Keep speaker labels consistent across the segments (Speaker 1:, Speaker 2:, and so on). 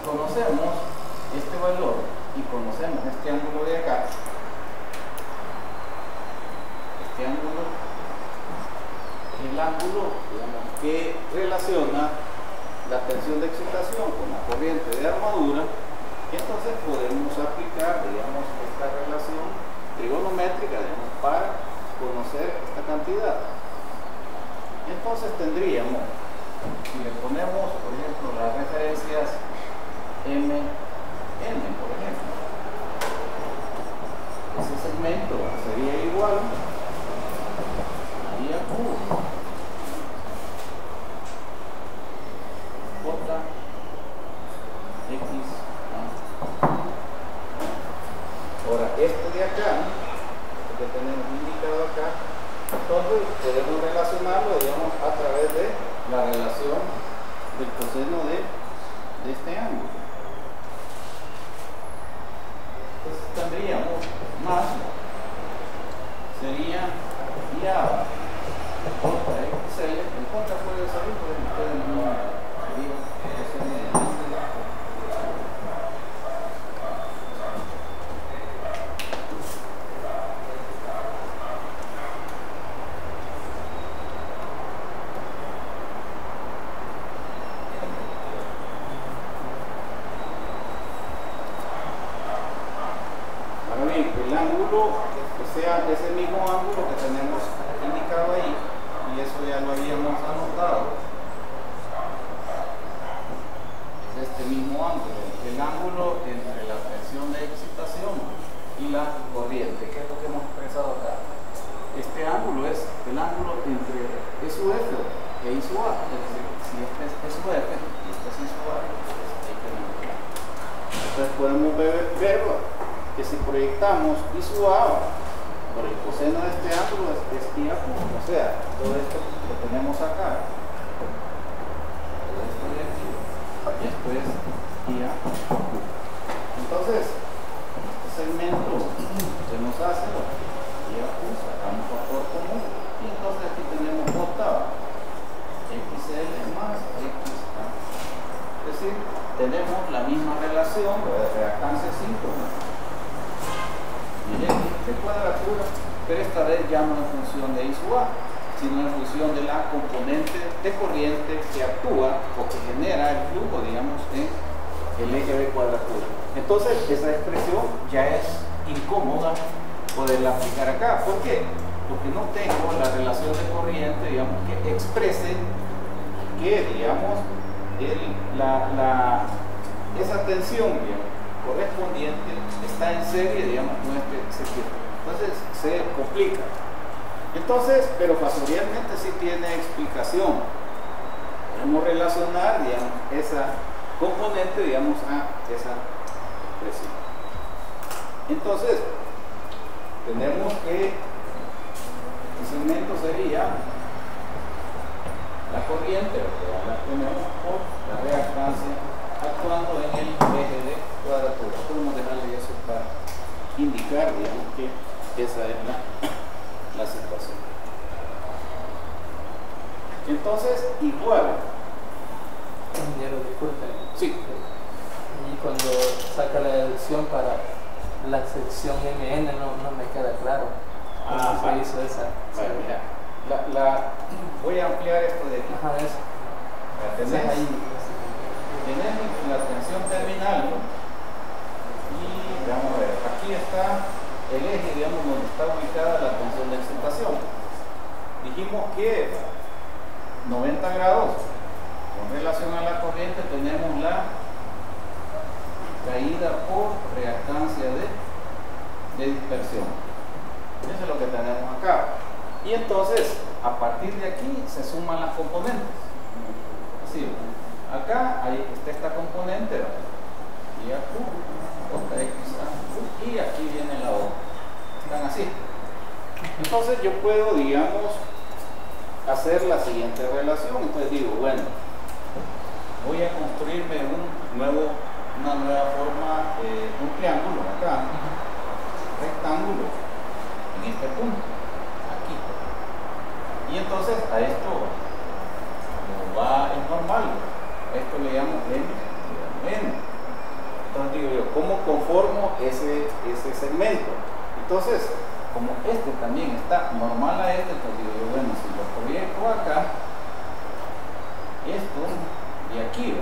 Speaker 1: conocemos este valor y conocemos este ángulo de acá, este ángulo es el ángulo, digamos, que relaciona la tensión de excitación con la corriente de armadura. Entonces podemos aplicar, digamos, esta relación trigonométrica, digamos, para conocer esta cantidad. Entonces tendríamos, si le ponemos, por ejemplo, las referencias M, N, por ejemplo, ese segmento sería igual a I Q J X A. Ahora, este de acá, este que tenemos indicado acá, entonces podemos relacionarlo, digamos, a través de la relación del coseno de este ángulo. Entonces tendríamos más, sería IA contra XL, en contra puede salir, porque ustedes no sería coseno de ese mismo ángulo que tenemos indicado ahí, y eso ya lo habíamos anotado, es este mismo ángulo, el ángulo entre la tensión de excitación y la corriente, que es lo que hemos expresado acá. Este ángulo es el ángulo entre E sub F e I sub A, es decir, si este es E sub F y este es I sub A, entonces podemos ver que si proyectamos I sub A por el coseno de este ángulo es I A Q, o sea, todo esto lo tenemos acá, todo esto de aquí, y esto es I A Q. Entonces, este segmento se nos hace I A Q, sacamos factor común, y entonces aquí tenemos J XL más XA, es decir, tenemos la misma relación de reactancia síncrona y de cuadratura, pero esta vez ya no en función de I sub A, sino en función de la componente de corriente que actúa o que genera el flujo, digamos, en el eje de cuadratura. Entonces, esa expresión ya es incómoda poderla aplicar acá. ¿Por qué? Porque no tengo la relación de corriente, digamos, que exprese que, digamos, esa tensión, digamos, correspondiente está en serie, digamos, con este circuito. Entonces se complica. Entonces, pero factorialmente sí tiene explicación. Podemos relacionar, digamos, esa componente, digamos, a esa expresión. Entonces, tenemos que el segmento sería la corriente, que ya la tenemos, por la reactancia actuando en el eje de cuadratura. Podemos dejarle eso para indicar, digamos, que esa es la situación. Entonces, igual.
Speaker 2: Ingeniero, disculpe.
Speaker 1: Sí.
Speaker 2: Y cuando saca la deducción para la sección MN no me queda claro cómo se hizo esa.
Speaker 1: Bueno, mira, voy a ampliar esto de aquí.
Speaker 2: Ajá, eso.
Speaker 1: Tenés ahí. Tenemos la tensión terminal, ¿no? Y vamos a ver, aquí está el eje, digamos, donde está ubicada la tensión de excitación. Dijimos que 90 grados con relación a la corriente tenemos la caída por reactancia de dispersión. Eso es lo que tenemos acá. Y entonces, a partir de aquí se suman las componentes. Así, acá está esta componente, I A Q, X A Q, y aquí viene la O. Están así. Entonces yo puedo, digamos, hacer la siguiente relación. Entonces digo, bueno, voy a construirme una nueva forma, un triángulo acá, rectángulo, en este punto, aquí. Y entonces a esto, como va, es normal, esto le llamo N, ese segmento. Entonces, como este también está normal a este, entonces digo yo, bueno, si lo proyecto acá, esto de aquí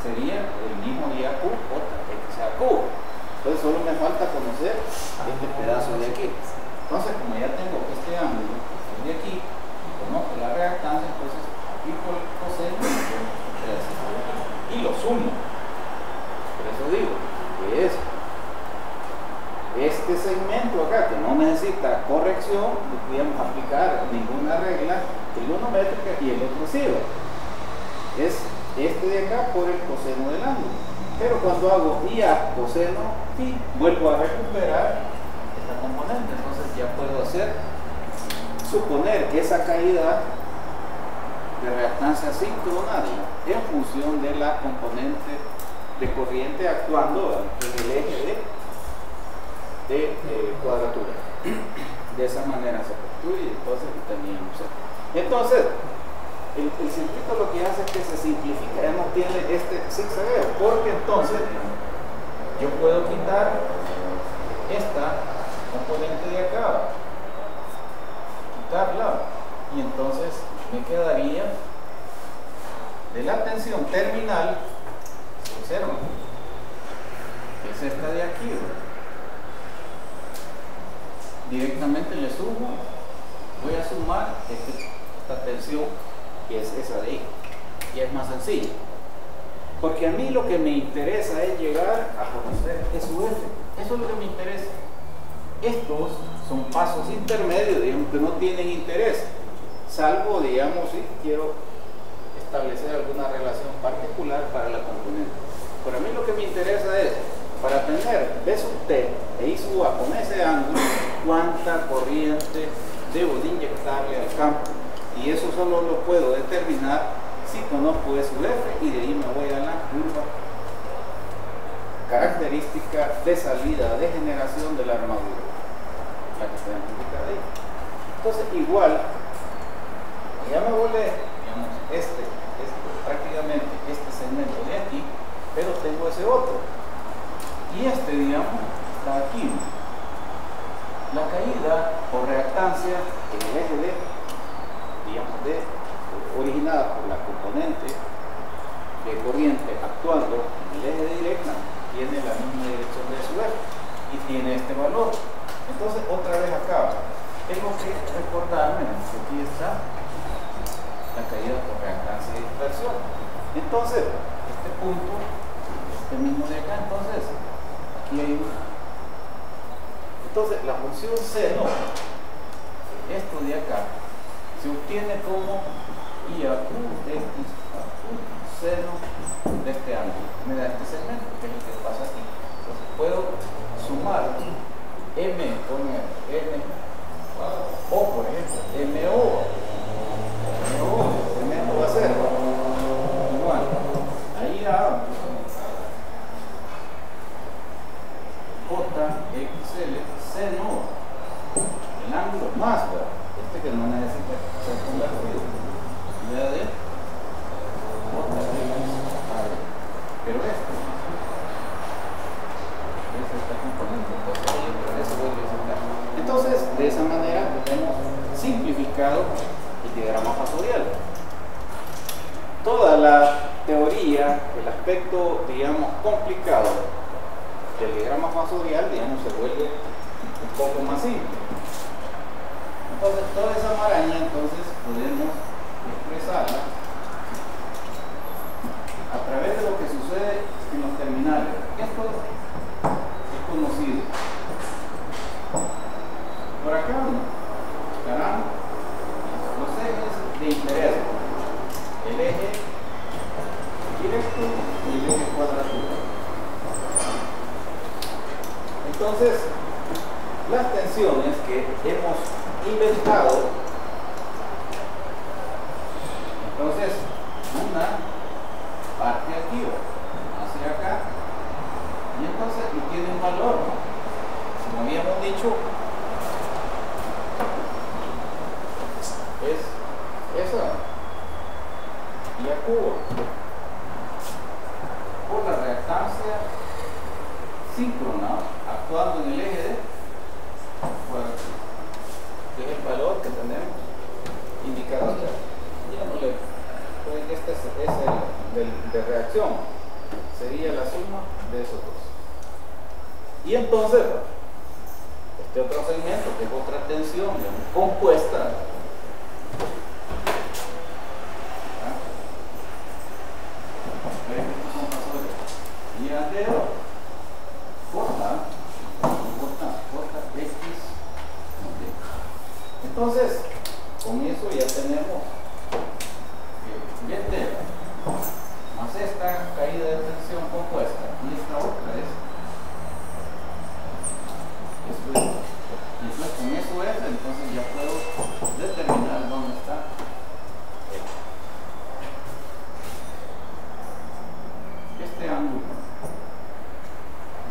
Speaker 1: sería el mismo día Q otra vez que sea Q. Entonces solo me falta conocer este pedazo de aquí. Entonces, como ya tengo este ángulo de aquí y conozco la reactancia, entonces aplico el coseno y lo sumo. Por eso digo que es este segmento acá, que no necesita corrección, no podríamos aplicar ninguna regla trigonométrica, y el otro sí es este de acá por el coseno del ángulo. Pero cuando hago IA coseno phi, vuelvo a recuperar esta componente. Entonces ya puedo suponer que esa caída de reactancia sincronaria en función de la componente de corriente actuando en el eje de cuadratura. De esa manera se construye. Entonces teníamos esto. Entonces el circuito lo que hace es que se simplifica, ya no tiene este zigzagueo, porque entonces yo puedo quitar esta componente de acá, quitarla, y entonces me quedaría de la tensión terminal, observen, que es esta de aquí, directamente le sumo, voy a sumar esta tensión, que es esa de ahí, y es más sencillo, porque a mí lo que me interesa es llegar a conocer SUF. Eso es lo que me interesa. Estos son pasos intermedios, digamos, que no tienen interés, salvo, digamos, si quiero establecer alguna relación particular para la componente. Pero a mí lo que me interesa es, para tener B sub T e I sub A con ese ángulo, cuánta corriente debo de inyectarle al campo. Y eso solo lo puedo determinar si conozco SUF, y de ahí me voy a la curva característica de salida de generación de la armadura, la que está indicada ahí. Entonces igual, ya me volé, digamos, prácticamente este segmento de aquí, pero tengo ese otro, y digamos, está aquí. La caída por reactancia en el eje de, digamos, originada por la componente de corriente actuando en el eje de directa, tiene la misma dirección de SUF y tiene este valor. Entonces otra vez acá tengo que recordarme que aquí está la caída por reactancia y dispersión. Entonces este punto, este mismo de acá, entonces aquí hay entonces la función seno, esto de acá, se obtiene como I a Q X a Q seno de este ángulo. Me da este segmento, que es el que pasa aquí. Entonces puedo sumar M con M o, por ejemplo, MO. El segmento va a ser igual a I a JXL seno el ángulo más, ¿verdad? Que no necesita ser convertido, ya de pero esto es esta componente, entonces de esa manera hemos simplificado el diagrama fasorial. Toda la teoría, el aspecto, digamos, complicado del diagrama fasorial, digamos, se vuelve un poco más simple. Entonces toda esa maraña entonces podemos expresarla a través de lo que sucede en los terminales. Esto es conocido. Por acá estarán los ejes de interés, el eje directo y el eje cuadratura. Entonces las tensiones que hemos inventado, entonces una parte aquí hacia acá, y entonces y tiene un valor, como habíamos dicho, es esa y a cubo por la reactancia síncrona, actuando en el eje de fuerza, que es el valor que tenemos indicado acá. Llamémosle, pues este es el de reacción, sería la suma de esos dos. Y entonces, este otro segmento, que es otra tensión compuesta, y adero corta X. Entonces, con eso ya tenemos este más esta caída de tensión compuesta y esta otra es esto. Y entonces con eso es, entonces ya puedo determinar dónde está este ángulo.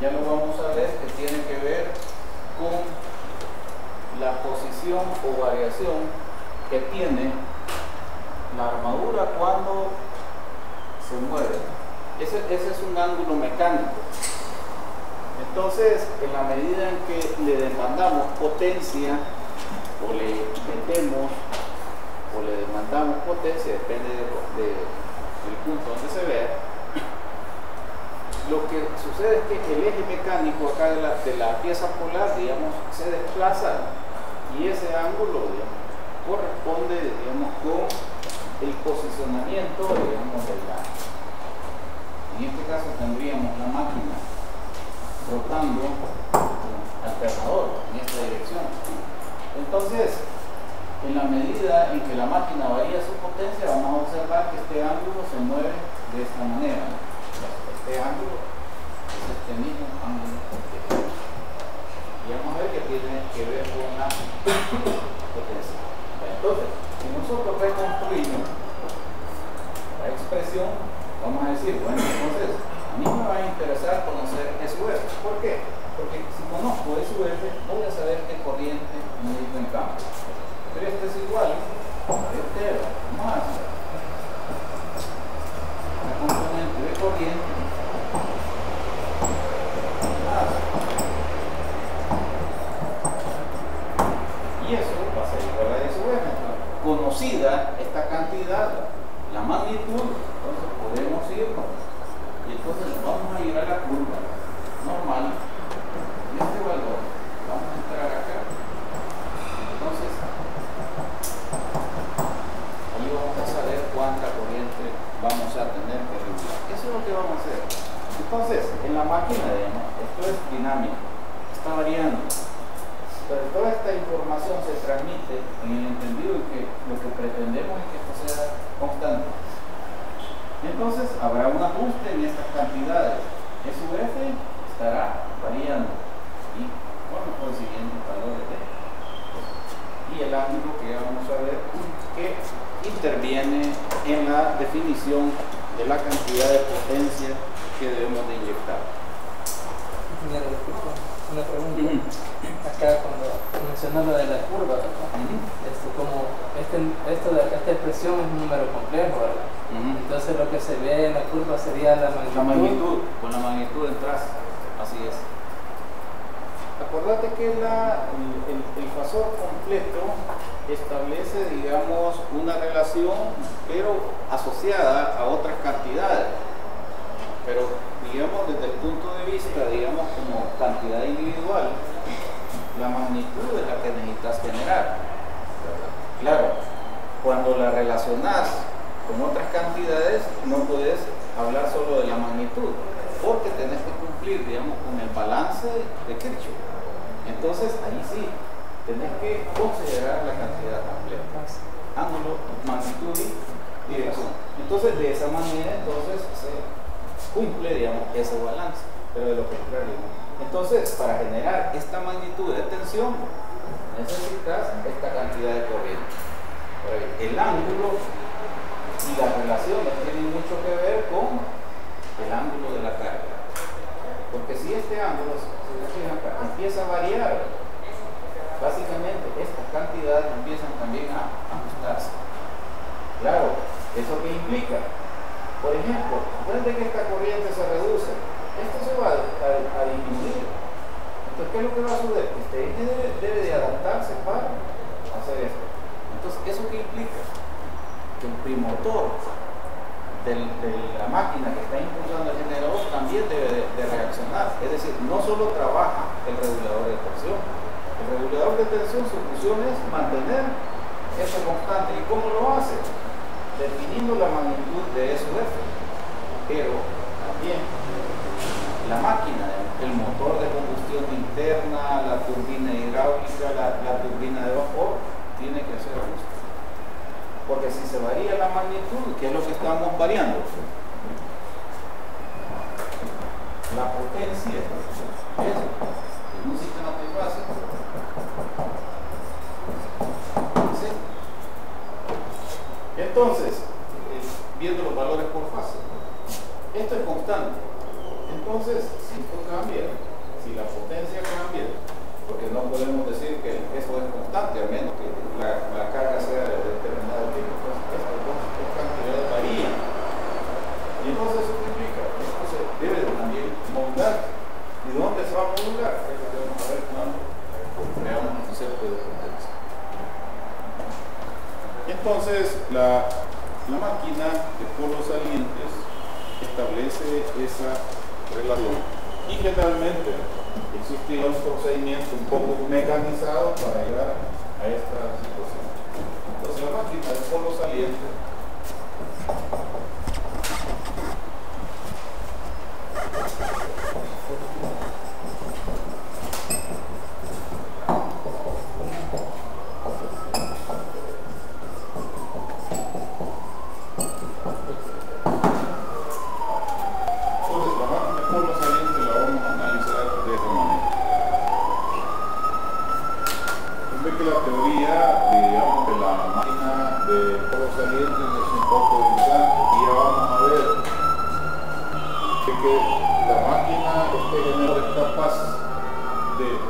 Speaker 1: Ya lo vamos a ver que tiene que ver con la posición o variación que tiene la armadura cuando se mueve. Ese es un ángulo mecánico. Entonces, en la medida en que le demandamos potencia o le metemos o le demandamos potencia, depende del punto donde se vea, lo que sucede es que el eje mecánico acá de la pieza polar, digamos, se desplaza y ese ángulo, digamos, corresponde, digamos, con el posicionamiento, digamos, en este caso tendríamos la máquina rotando alternador en esta dirección. Entonces, en la medida en que la máquina varía su potencia, vamos a observar que este ángulo se mueve de esta manera. Este ángulo es este mismo ángulo. Y vamos a ver que tiene que ver con la potencia. Entonces, si nosotros reconstruimos la expresión, vamos a decir, bueno, entonces a mí me va a interesar conocer SUF. ¿Por qué? Porque si conozco SUF, voy a saber qué corriente necesito en campo. Pero este es igual a este más la componente de corriente más. Y eso va a ser igual a SUF. Conocida esta cantidad, la magnitud, entonces podemos irnos. Y entonces vamos a ir a la curva normal y este valor vamos a entrar acá. Entonces ahí vamos a saber cuánta corriente vamos a tener que regular. Eso es lo que vamos a hacer. Entonces, en la máquina, digamos, esto es dinámico, está variando, pero toda esta información se transmite en el entendido de que lo que pretendemos es que esto sea constante. Entonces habrá un ajuste en estas cantidades. SUF estará variando y con los consiguientes valores de y el ángulo que ya vamos a ver que interviene en la definición de la cantidad de potencia que debemos de inyectar.
Speaker 2: Ingeniero, disculpa, una pregunta. Acá cuando mencionó lo de la curva, ¿verdad? Esta expresión es un número complejo, ¿verdad? Entonces lo que se ve en la curva sería la magnitud.
Speaker 1: Con la magnitud detrás, así es. Acordate que el fasor completo establece, digamos, una relación, pero asociada a otras cantidades. Pero, digamos, desde el punto de vista, digamos, como cantidad individual, la magnitud es la que necesitas generar. Claro, cuando la relacionas con otras cantidades, no puedes hablar solo de la magnitud, porque tenés que cumplir, digamos, con el balance de Kirchhoff. Entonces, ahí sí, tenés que considerar la cantidad completa, ángulo, magnitud y dirección. Entonces, de esa manera, entonces, se cumple, digamos, ese balance, pero de lo contrario, ¿no? Entonces, para generar esta magnitud de tensión, necesitas esta cantidad de corriente. El ángulo y las relaciones tienen mucho que ver con el ángulo de la carga. Porque si este ángulo, si se fijan acá, empieza a variar, básicamente estas cantidades empiezan también a ajustarse. Claro, ¿eso qué implica? Por ejemplo, desde que esta corriente se reduce, esto se va a disminuir. es lo que va a suceder? Este eje debe de adaptarse para hacer esto. Entonces, ¿eso qué implica? Que el primotor de la máquina que está impulsando el generador también debe de reaccionar. Es decir, no solo trabaja el regulador de tensión. El regulador de tensión, su función es mantener eso constante. ¿Y cómo lo hace? Definiendo la magnitud de eso F. Pero también la máquina, el motor de combustión interna, la turbina hidráulica, la turbina de vapor, tiene que hacer ajuste. Porque si se varía la magnitud, ¿qué es lo que estamos variando? La potencia. Eso. En un sistema trifásico. ¿Sí? Entonces, viendo los valores por fase, esto es constante. Entonces, si esto cambia, si la potencia cambia, porque no podemos decir que eso es constante, a menos que la carga sea de determinado tipo, entonces estas cantidades varían. Y entonces eso implica, esto se debe también modular. ¿Y dónde se va a modular? Es lo que vamos a ver cuando creamos un concepto de potencia. Entonces, la máquina de polos salientes establece esa relación. Y generalmente existe un procedimiento un poco mecanizado para llegar a esta situación. Entonces la máquina de polo saliente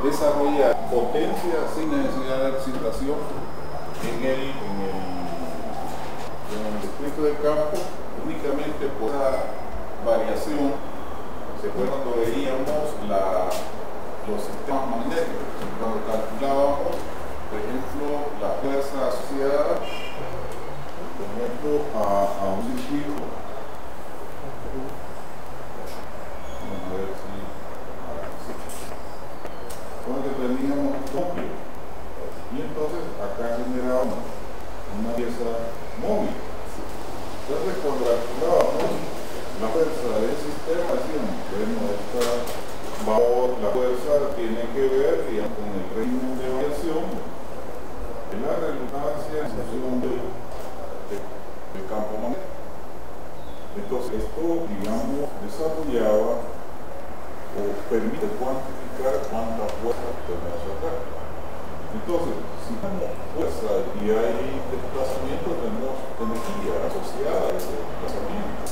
Speaker 1: desarrollar potencia sin necesidad de excitación en el circuito de campo únicamente por la variación. Se fue cuando veíamos los sistemas magnéticos, cuando calculábamos, por ejemplo, la fuerza asociada, por ejemplo, a un circuito. Vamos a ver si donde teníamos cambio y entonces acá generábamos una pieza móvil. Entonces cuando calculábamos la fuerza del sistema decíamos, bueno, la fuerza tiene que ver, digamos, con el régimen de variación de la resultancia en función del campo magnético. Entonces esto, digamos, desarrollaba o permite cuantificar cuánta fuerza tenemos acá. Entonces, si tenemos fuerza y hay desplazamiento, tenemos energía asociada a ese desplazamiento.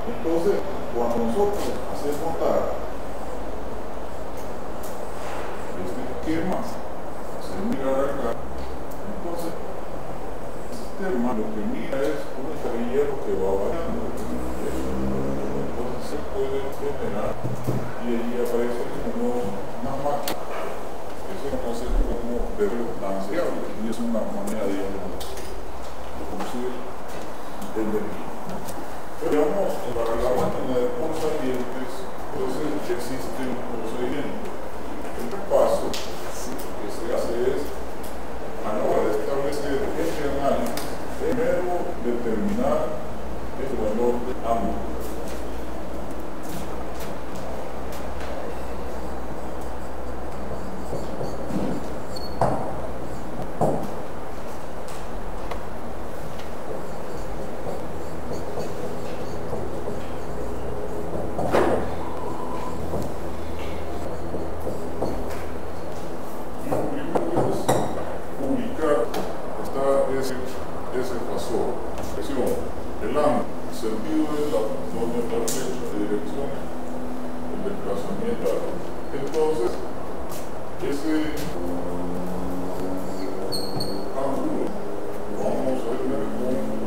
Speaker 1: Entonces, cuando nosotros hacemos este esquema, hacemos mirar acá, entonces el sistema lo que mira es una estrella que va variando. Entonces se puede generar y ahí aparece una máquina. Eso es un concepto como de balanceable y es una manera de producir energía. Pero digamos, para la máquina de polos salientes, entonces existe un procedimiento. El paso que se hace es, a la hora de establecer este análisis, primero determinar el valor de ámbito. Ese pasó, el ángulo, el sentido de la doble perfecta de dirección, el desplazamiento. Entonces, ese ángulo vamos a ver con